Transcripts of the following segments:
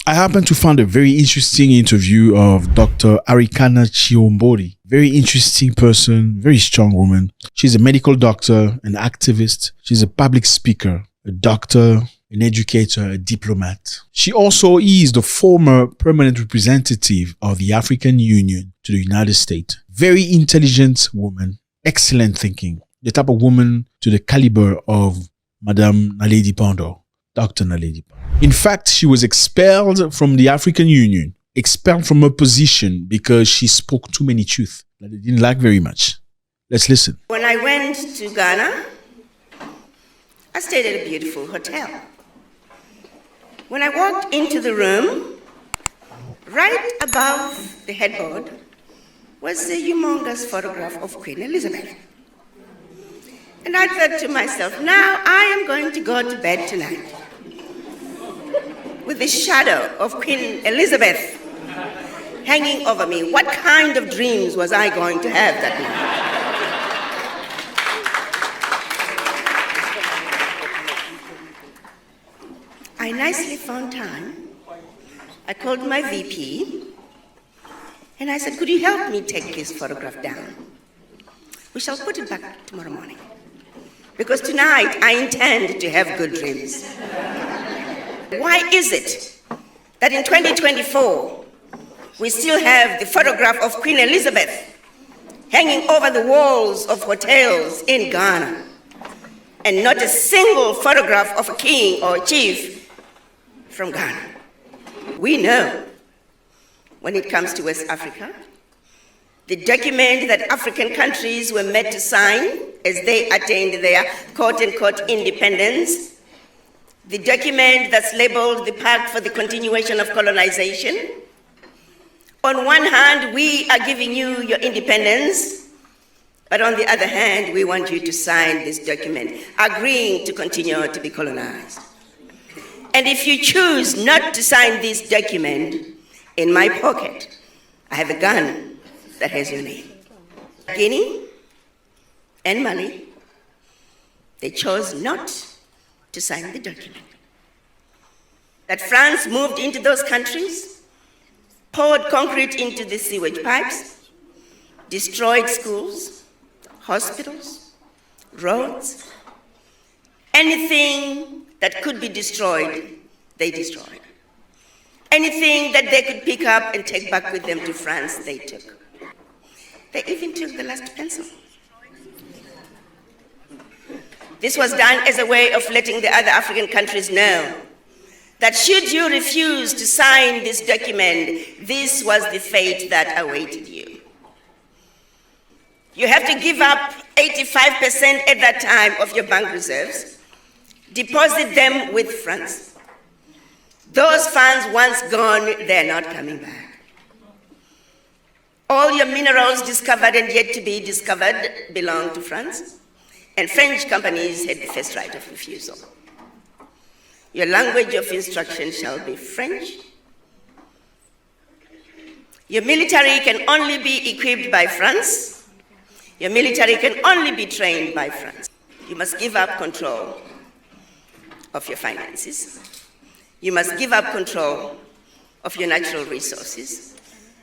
I happened to find a very interesting interview of Dr. Arikana Chiombori. Very interesting person, very strong woman. She's a medical doctor, an activist. She's a public speaker, a doctor, an educator, a diplomat. She also is the former permanent representative of the African Union to the United States. Very intelligent woman, excellent thinking. The type of woman to the caliber of Madame Naledi Pandor, Dr. Naledi Pandor. In fact, she was expelled from the African Union, expelled from her position because she spoke too many truths that they didn't like very much. Let's listen. When I went to Ghana, I stayed at a beautiful hotel. When I walked into the room, right above the headboard was a humongous photograph of Queen Elizabeth. And I thought to myself, now I am going to go to bed tonight with the shadow of Queen Elizabeth hanging over me. What kind of dreams was I going to have that night? I nicely found time. I called my VP and I said, could you help me take this photograph down? We shall put it back tomorrow morning. Because tonight I intend to have good dreams. Why is it that in 2024, we still have the photograph of Queen Elizabeth hanging over the walls of hotels in Ghana, and not a single photograph of a king or a chief from Ghana? We know when it comes to West Africa, the document that African countries were made to sign as they attained their quote-unquote independence, the document that's labeled the Pact for the Continuation of Colonization. On one hand, we are giving you your independence, but on the other hand, we want you to sign this document, agreeing to continue to be colonized. And if you choose not to sign this document, in my pocket, I have a gun that has your name. Guinea and Mali, they chose not to sign the document. That France moved into those countries, poured concrete into the sewage pipes, destroyed schools, hospitals, roads. Anything that could be destroyed, they destroyed. Anything that they could pick up and take back with them to France, they took. They even took the last pencil. This was done as a way of letting the other African countries know that should you refuse to sign this document, this was the fate that awaited you. You have to give up 85% at that time of your bank reserves, deposit them with France. Those funds, once gone, they're not coming back. All your minerals discovered and yet to be discovered belong to France. And French companies had the first right of refusal. Your language of instruction shall be French. Your military can only be equipped by France. Your military can only be trained by France. You must give up control of your finances. You must give up control of your natural resources.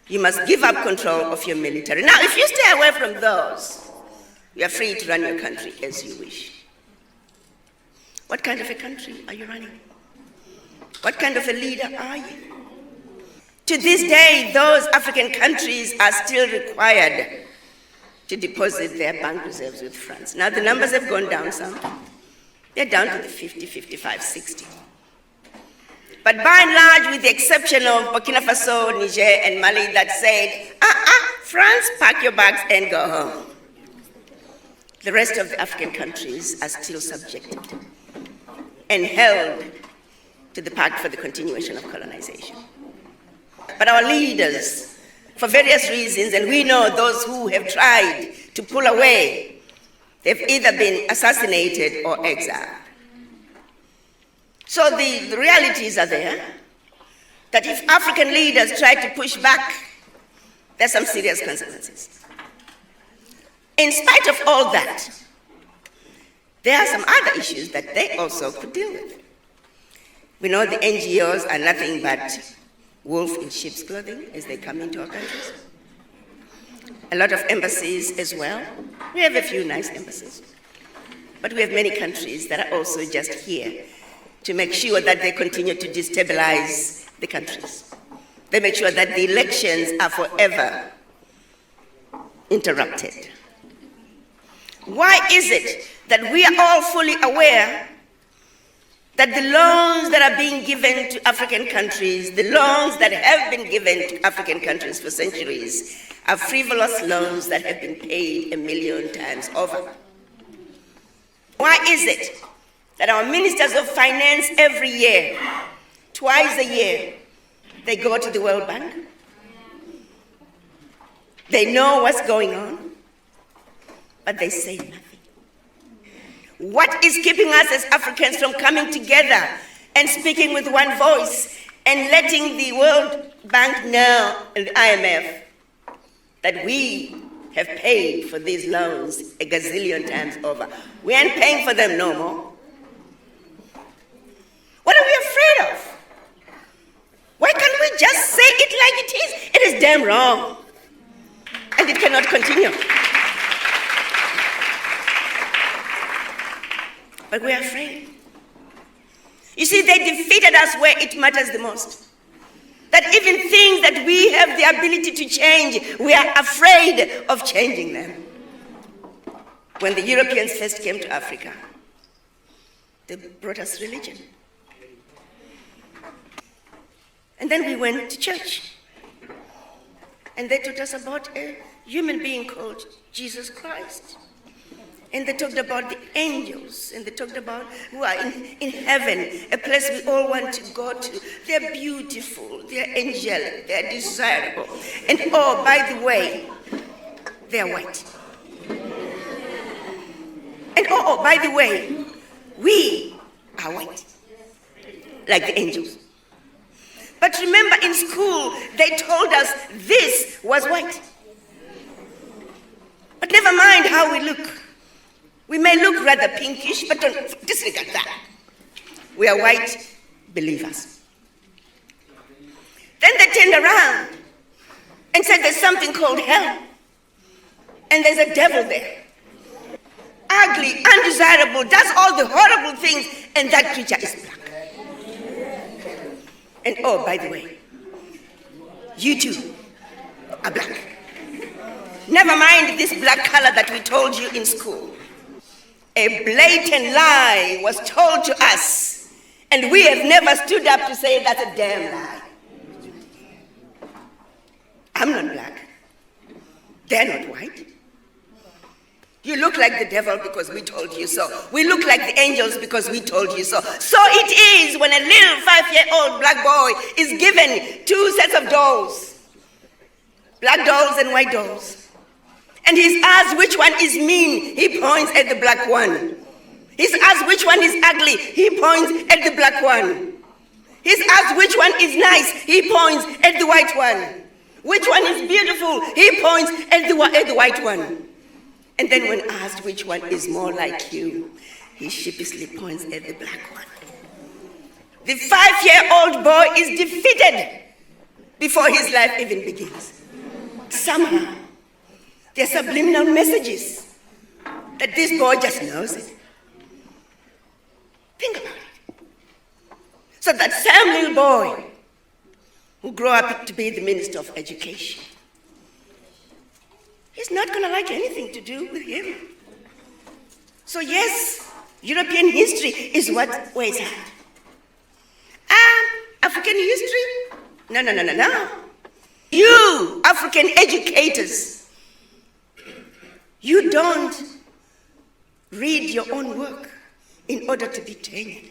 You must give up control of your military. Now, if you stay away from those, you are free to run your country as you wish. What kind of a country are you running? What kind of a leader are you? To this day, those African countries are still required to deposit their bank reserves with France. Now, the numbers have gone down some. They're down to the 50, 55, 60. But by and large, with the exception of Burkina Faso, Niger, and Mali that said, France, pack your bags and go home. The rest of the African countries are still subjected and held to the Pact for the Continuation of Colonization. But our leaders, for various reasons, and we know those who have tried to pull away, they've either been assassinated or exiled. So the realities are there, that if African leaders try to push back, there's some serious consequences. In spite of all that, there are some other issues that they also could deal with. We know the NGOs are nothing but wolf in sheep's clothing as they come into our countries. A lot of embassies as well. We have a few nice embassies. But we have many countries that are also just here to make sure that they continue to destabilize the countries. They make sure that the elections are forever interrupted. Why is it that we are all fully aware that the loans that are being given to African countries, the loans that have been given to African countries for centuries, are frivolous loans that have been paid 1,000,000 times over? Why is it that our ministers of finance every year, twice a year, they go to the World Bank? They know what's going on, but they say nothing. What is keeping us as Africans from coming together and speaking with one voice and letting the World Bank know and the IMF that we have paid for these loans a gazillion times over? We aren't paying for them no more. What are we afraid of? Why can't we just say it like it is? It is damn wrong. And it cannot continue. But we're afraid. You see, they defeated us where it matters the most. That even things that we have the ability to change, we are afraid of changing them. When the Europeans first came to Africa, they brought us religion. And then we went to church. And they taught us about a human being called Jesus Christ. And they talked about the angels, and they talked about who are in heaven, a place we all want to go to. They're beautiful, they're angelic, they're desirable. And oh, by the way, they're white. And oh, by the way, we are white, like the angels. But remember, in school, they told us this was white. But never mind how we look. We may look rather pinkish, but don't disregard that. We are white believers. Then they turned around and said there's something called hell. And there's a devil there. Ugly, undesirable, does all the horrible things, and that creature is black. And oh, by the way, you too are black. Never mind this black color that we told you in school. A blatant lie was told to us, and we have never stood up to say that's a damn lie. I'm not black. They're not white. You look like the devil because we told you so. We look like the angels because we told you so. So it is when a little 5-year-old black boy is given 2 sets of dolls, black dolls and white dolls. And he's asked which one is mean, he points at the black one. He's asked which one is ugly, he points at the black one. He's asked which one is nice, he points at the white one. Which one is beautiful, he points at the white one. And then when asked which one is more like you, he sheepishly points at the black one. The 5-year-old boy is defeated before his life even begins. Somehow, there are subliminal messages that this boy just knows it. Think about it. So that same little boy who grew up to be the Minister of Education, he's not going to like anything to do with him. So yes, European history is what weighs out. African history? No. You, African educators, you don't read your own work in order to be tenured.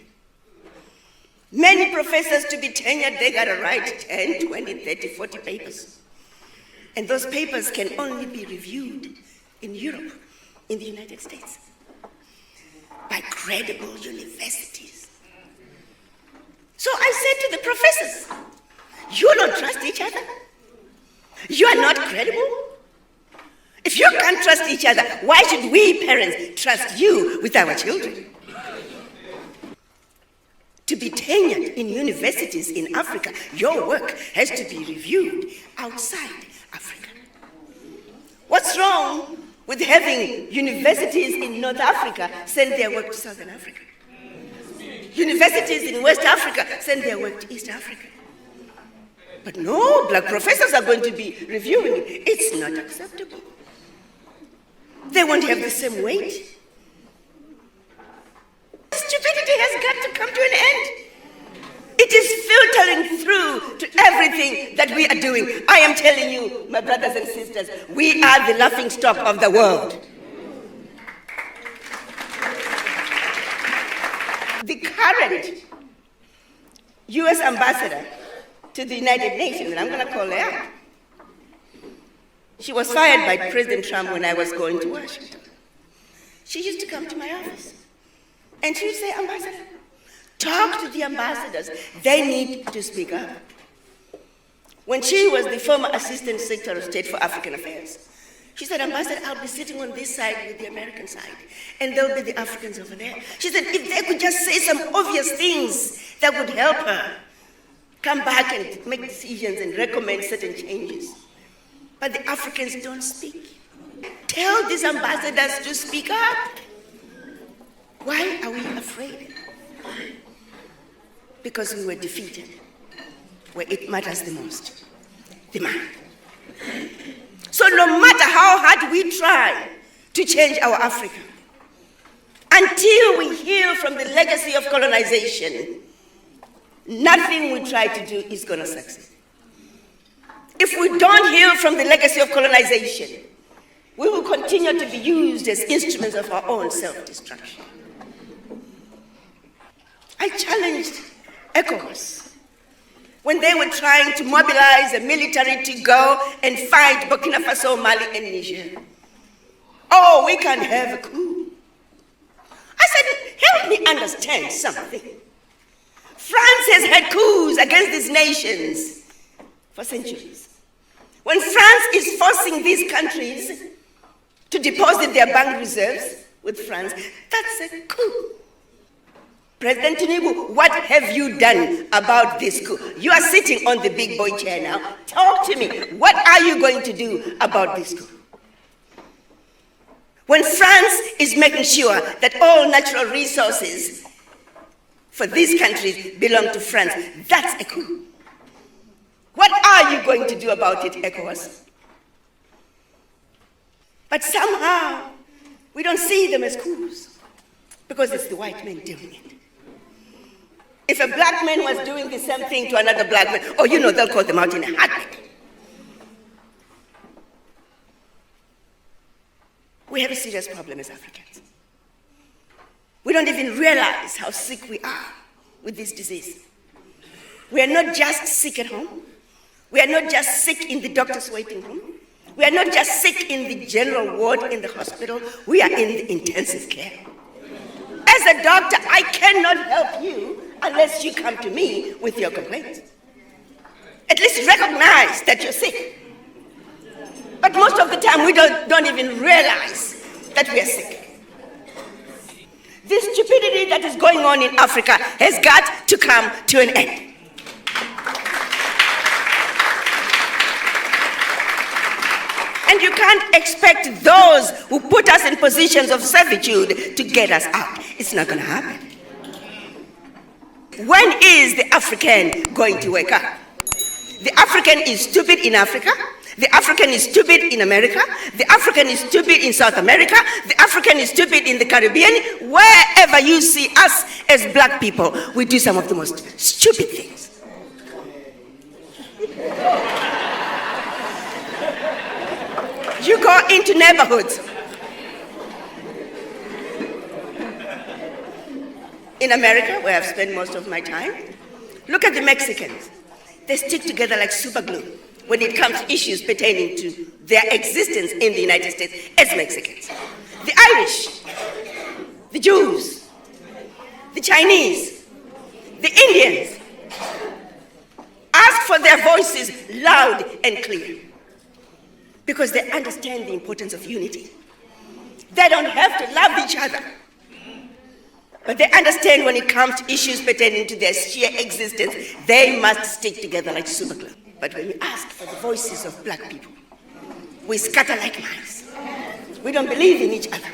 Many professors, to be tenured, they gotta write 10, 20, 30, 40 papers. And those papers can only be reviewed in Europe, in the United States, by credible universities. So I said to the professors, you don't trust each other? You are not credible? If you can't trust each other, why should we parents trust you with our children? to be tenured in universities in Africa, your work has to be reviewed outside Africa. What's wrong with having universities in North Africa send their work to Southern Africa? Universities in West Africa send their work to East Africa. But no, black professors are going to be reviewing it. It's not acceptable. They won't have the same weight. Stupidity has got to come to an end. It is filtering through to everything that we are doing. I am telling you, my brothers and sisters, we are the laughing stock of the world. The current US ambassador to the United Nations, and I'm going to call her out, she was fired by President Trump when I was going to Washington. She used to come to my office, and she would say, Ambassador, talk to the ambassadors. They need to speak up. When she was the former Assistant Secretary of State for African Affairs, she said, Ambassador, I'll be sitting on this side with the American side, and there'll be the Africans over there. She said, if they could just say some obvious things that would help her come back and make decisions and recommend certain changes. But the Africans don't speak. Tell these ambassadors to speak up. Why are we afraid? Because we were defeated where it matters the most, the mind. So no matter how hard we try to change our Africa, until we heal from the legacy of colonization, nothing we try to do is going to succeed. If we don't heal from the legacy of colonization, we will continue to be used as instruments of our own self-destruction. I challenged ECOWAS when they were trying to mobilize the military to go and fight Burkina Faso, Mali, and Niger. Oh, we can have a coup. I said, help me understand something. France has had coups against these nations for centuries. When France is forcing these countries to deposit their bank reserves with France, that's a coup. President Tinubu, what have you done about this coup? You are sitting on the big boy chair now. Talk to me. What are you going to do about this coup? When France is making sure that all natural resources for these countries belong to France, that's a coup. What are you going to do about it, ECOWAS? But somehow, we don't see them as coups because it's the white men doing it. If a black man was doing the same thing to another black man, oh, you know, they'll call them out in a heartbeat. We have a serious problem as Africans. We don't even realize how sick we are with this disease. We are not just sick at home. We are not just sick in the doctor's waiting room. We are not just sick in the general ward in the hospital. We are in the intensive care. As a doctor, I cannot help you unless you come to me with your complaints. At least recognize that you're sick. But most of the time, we don't even realize that we are sick. This stupidity that is going on in Africa has got to come to an end. And you can't expect those who put us in positions of servitude to get us out. It's not going to happen. When is the African going to wake up? The African is stupid in Africa. The African is stupid in America. The African is stupid in South America. The African is stupid in the Caribbean. Wherever you see us as black people, we do some of the most stupid things. You go into neighborhoods in America, where I've spent most of my time. Look at the Mexicans. They stick together like super glue when it comes to issues pertaining to their existence in the United States as Mexicans. The Irish, the Jews, the Chinese, the Indians ask for their voices loud and clear because they understand the importance of unity. They don't have to love each other. But they understand when it comes to issues pertaining to their sheer existence, they must stick together like super glue. But when you ask for the voices of black people, we scatter like mice. We don't believe in each other.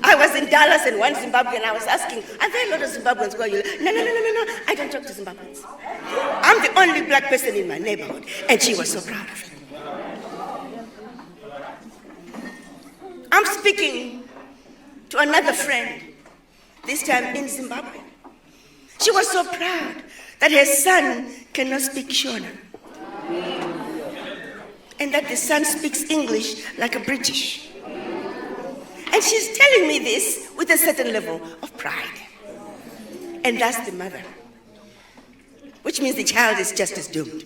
I was in Dallas and one Zimbabwean, I was asking, are there a lot of Zimbabweans who are you? No, I don't talk to Zimbabweans. I'm the only black person in my neighborhood, and she was so proud of it. I'm speaking to another friend, this time in Zimbabwe. She was so proud that her son cannot speak Shona, and that the son speaks English like a British. And she's telling me this with a certain level of pride. And that's the mother, which means the child is just as doomed.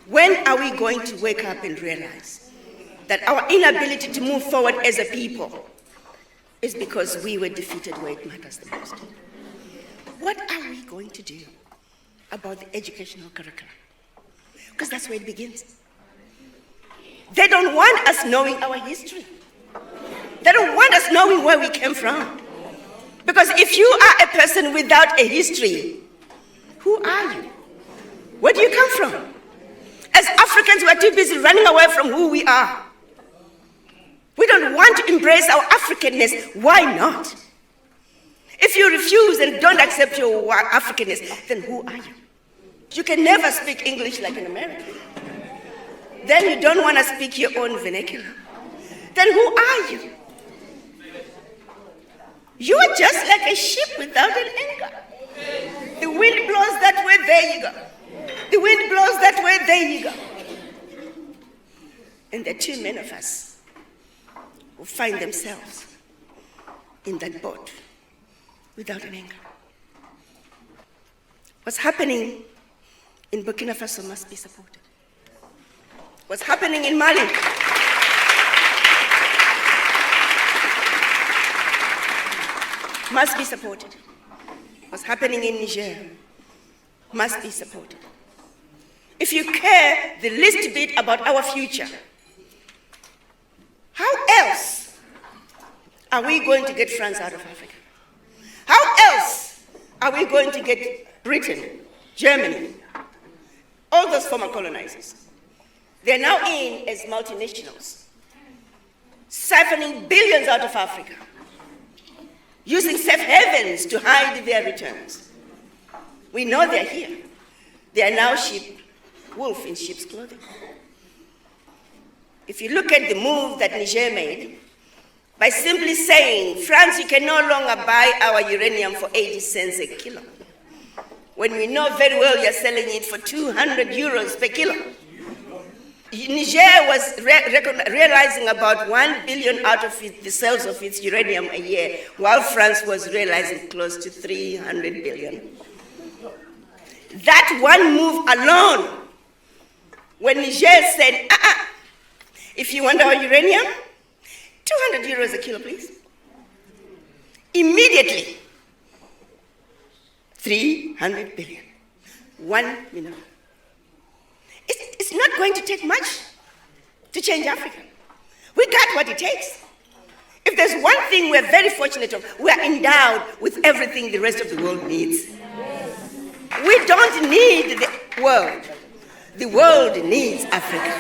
When are we going to wake up and realize that our inability to move forward as a people is because we were defeated where it matters the most? What are we going to do about the educational curriculum? Because that's where it begins. They don't want us knowing our history. They don't want us knowing where we came from. Because if you are a person without a history, who are you? Where do you come from? As Africans, we are too busy running away from who we are. We don't want to embrace our Africanness. Why not? If you refuse and don't accept your Africanness, then who are you? You can never speak English like an American. Then you don't want to speak your own vernacular. Then who are you? You are just like a ship without an anchor. The wind blows that way, there you go. The wind blows that way, there you go. And there are too many of us who find themselves in that boat without an anchor. What's happening in Burkina Faso must be supported. What's happening in Mali must be supported. What's happening in Niger must be supported. If you care the least bit about our future, how else are we going to get France out of Africa? How else are we going to get Britain, Germany, all those former colonizers? They're now in as multinationals, siphoning billions out of Africa, using safe havens to hide their returns. We know they're here. They are now wolf in sheep's clothing. If you look at the move that Niger made, by simply saying, France, you can no longer buy our uranium for 80 cents a kilo, when we know very well you're selling it for 200 euros per kilo. Niger was realizing about 1 billion out of the sales of its uranium a year, while France was realizing close to 300 billion. That one move alone, when Niger said, if you want our uranium, 200 euros a kilo, please. Immediately, 300 billion, 1 million. It's not going to take much to change Africa. We got what it takes. If there's one thing we're very fortunate of, we are endowed with everything the rest of the world needs. We don't need the world. The world needs Africa.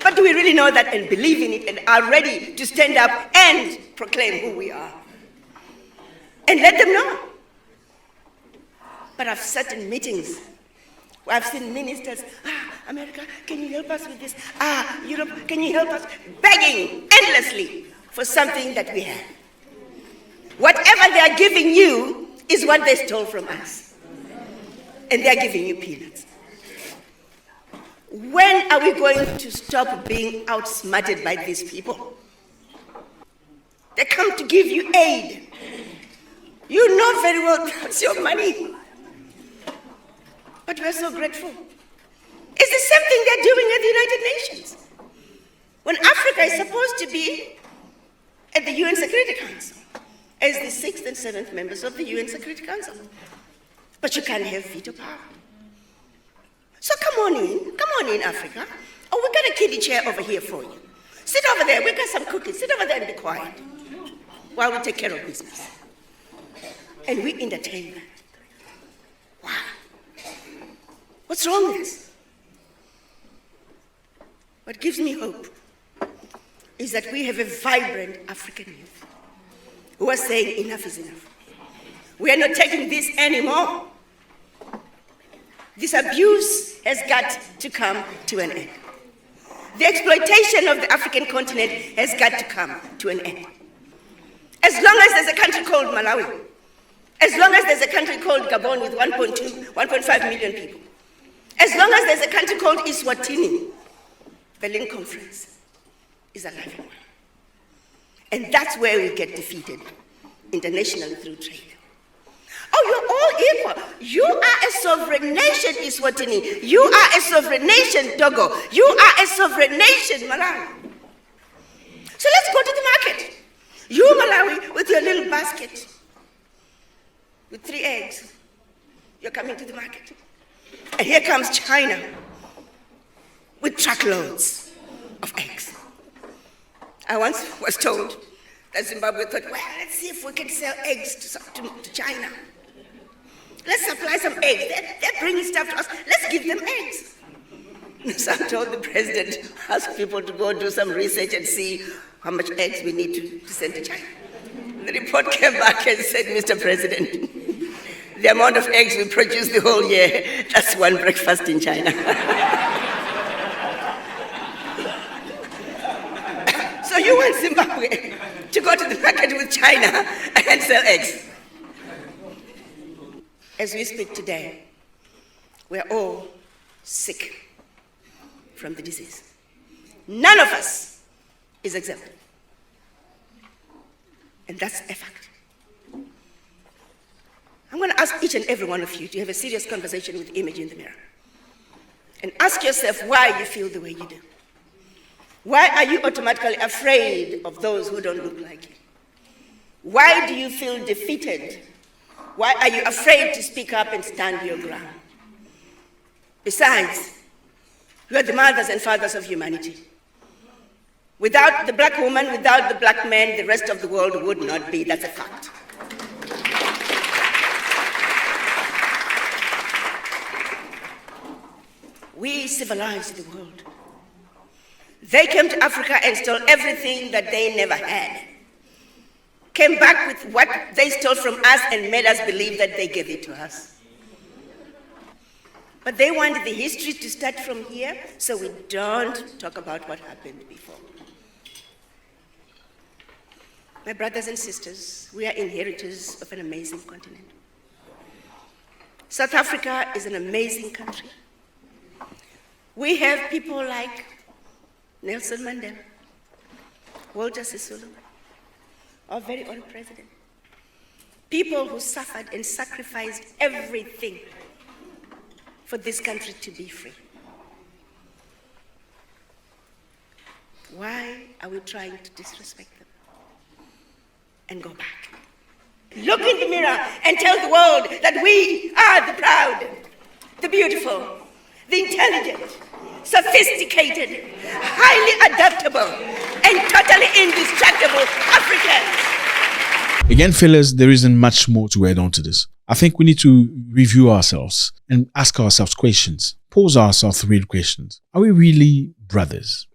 But do we really know that and believe in it and are ready to stand up and proclaim who we are? And let them know. But I've sat in meetings where I've seen ministers, America, can you help us with this? Europe, can you help us? Begging endlessly for something that we have. Whatever they are giving you is what they stole from us. And they are giving you peanuts. When are we going to stop being outsmarted by these people? They come to give you aid. You know very well that's your money. But we're so grateful. It's the same thing they're doing at the United Nations. When Africa is supposed to be at the UN Security Council as the 6th and 7th members of the UN Security Council. But you can't have veto power. So come on in, Africa. Oh, we got a kiddie chair over here for you. Sit over there. We got some cookies. Sit over there and be quiet while we take care of business. And we entertain that. Wow. What's wrong with this? What gives me hope is that we have a vibrant African youth who are saying enough is enough. We are not taking this anymore. This abuse has got to come to an end. The exploitation of the African continent has got to come to an end. As long as there's a country called Malawi, as long as there's a country called Gabon with 1.5 million people, as long as there's a country called Eswatini, Berlin Conference is alive and well. And that's where we get defeated internationally through trade. Oh, you're all equal. You are a sovereign nation, Eswatini. You are a sovereign nation, Togo. You are a sovereign nation, Malawi. So let's go to the market. You, Malawi, with your little basket, with 3 eggs, you're coming to the market. And here comes China with truckloads of eggs. I once was told that Zimbabwe thought, well, let's see if we can sell eggs to China. Let's supply some eggs. They're bringing stuff to us. Let's give them eggs. So I told the president, ask people to go do some research and see how much eggs we need to send to China. The report came back and said, Mr. President, the amount of eggs we produce the whole year, that's one breakfast in China. So you want Zimbabwe to go to the market with China and sell eggs. As we speak today, we're all sick from the disease. None of us is exempt. And that's a fact. I'm going to ask each and every one of you to have a serious conversation with the image in the mirror. And ask yourself why you feel the way you do. Why are you automatically afraid of those who don't look like you? Why do you feel defeated? Why are you afraid to speak up and stand your ground? Besides, you are the mothers and fathers of humanity. Without the black woman, without the black man, the rest of the world would not be. That's a fact. We civilized the world. They came to Africa and stole everything that they never had. Came back with what they stole from us and made us believe that they gave it to us. But they wanted the history to start from here, so we don't talk about what happened before. My brothers and sisters, we are inheritors of an amazing continent. South Africa is an amazing country. We have people like Nelson Mandela, Walter Sisulu, our very own president. People who suffered and sacrificed everything for this country to be free. Why are we trying to disrespect them and go back? Look in the mirror and tell the world that we are the proud, the beautiful, the intelligent, sophisticated, highly adaptable, and totally indestructible Africans. Again, fellas, there isn't much more to add on to this. I think we need to review ourselves and ask ourselves questions. Pose ourselves real questions. Are we really brothers?